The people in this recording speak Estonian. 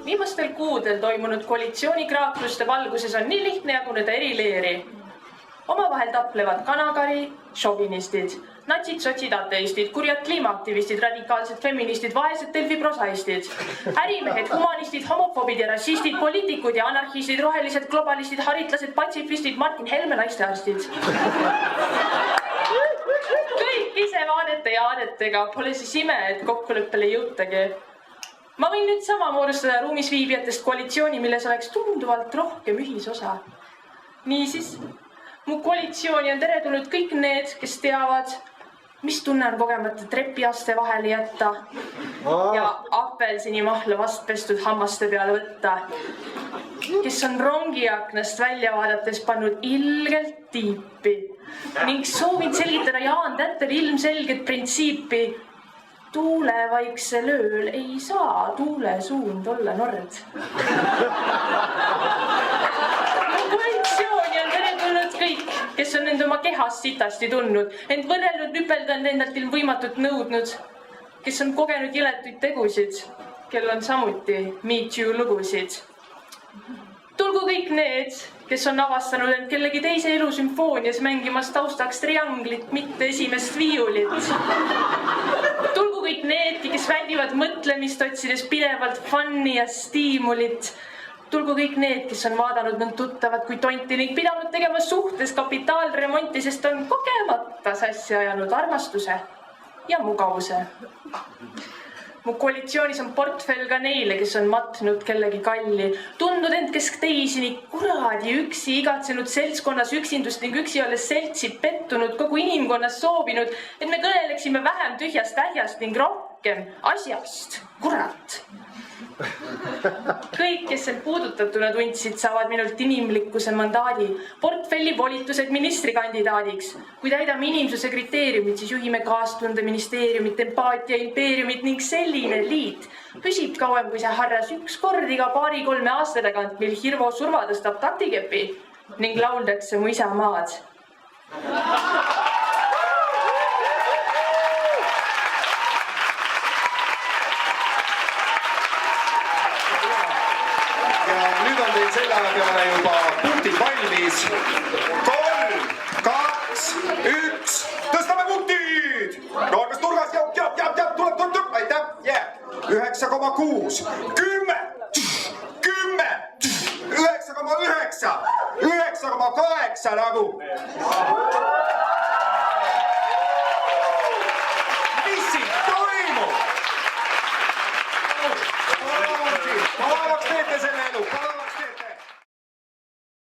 Viimastel kuudel toimunud koalitsioonikraakluste valguses on nii lihtne jaguneda eri leeri. Omavahel taplevad kanakari, šovinistid, natsid, sotsid, ateistid, kurjad kliimaaktivistid, radikaalsed feministid, vaesed delfiprosaistid, ärimehed, humanistid, homofobid ja rassistid, poliitikud ja anarhistid, rohelised, globalistid, haritlased, patsifistid, Martin Helme, naistearstid. Kõik ise vaadete ja aadetega pole siis ime, et kokkuleppele jõutagi. Ma võin nüüd sama moodustada ruumis viibijatest koalitsiooni, milles oleks tunduvalt rohkem ühisosa. Niisiis, mu koalitsiooni on teretulnud kõik need, kes teavad, mis tunne on kogemata trepiaste vahele jätta ja apelsinimahla vastpestud hammaste peale võtta, kes on rongiaknast välja vaadates pannud ilgelt tiipi ning soovid selgitada Jaan Tätter ilmselget printsiipi: tuulevaiksel ööl ei saa tuule suund olla nord. Koalitsiooni on teretulnud kõik, kes on end oma kehas sitasti tundnud, ent võrrelnud nüpeldanud endalt ilmvõimatut nõudnud, kes on kogenud jõletuid tegusid, kel on samuti Me Too lugusid. Tulgu kõik need, kes on avastanud end kellegi teise elu sümfoonias mängimas taustaks trianglit, mitte esimest viiulit. Tulgu kõik needki, kes väldivad mõtlemist, otsides pidevalt funni ja stiimulit. Tulgu kõik need, kes on vaadanud mõnd tuttavat kui tonti ning pidanud tegema suhtes kapitaalremonti, sest on kogemata sassi ajanud armastuse ja mugavuse. Mu koalitsioonis on portfell ka neile, kes on matnud kellegi kalli, tundnud end kesk teisi ning kuradi üksi igatsenud seltskonnas üksindust ning üksi olles seltsi pettunud, kogu inimkonnas soovinud, et me kõneleksime vähem tühjast ähjast ning rohkem asjast. Kurat! Kõik, kes end puudutatuna tundsid, saavad minult inimlikkuse mandaadi, portfelli volitused ministrikandidaadiks. Kui täidame inimsuse kriteeriumid, siis juhime kaastunde ministeeriumit, empaatia impeeriumit ning selline liit püsib kauem kui see harras üks kord iga 2-3 aasta tagant, mil Hirvo Surva tõstab taktikepi ning lauldakse mu isamaad. Selle peale juba punktid valmis. 3, 2, 1, tõstame punktid! Noorkas turgas, tuleb, aitäh, 9,6, 10, 9,9, 9,8 nagu. Mis siin toimub? Palavaks teete selle elu, palavaks.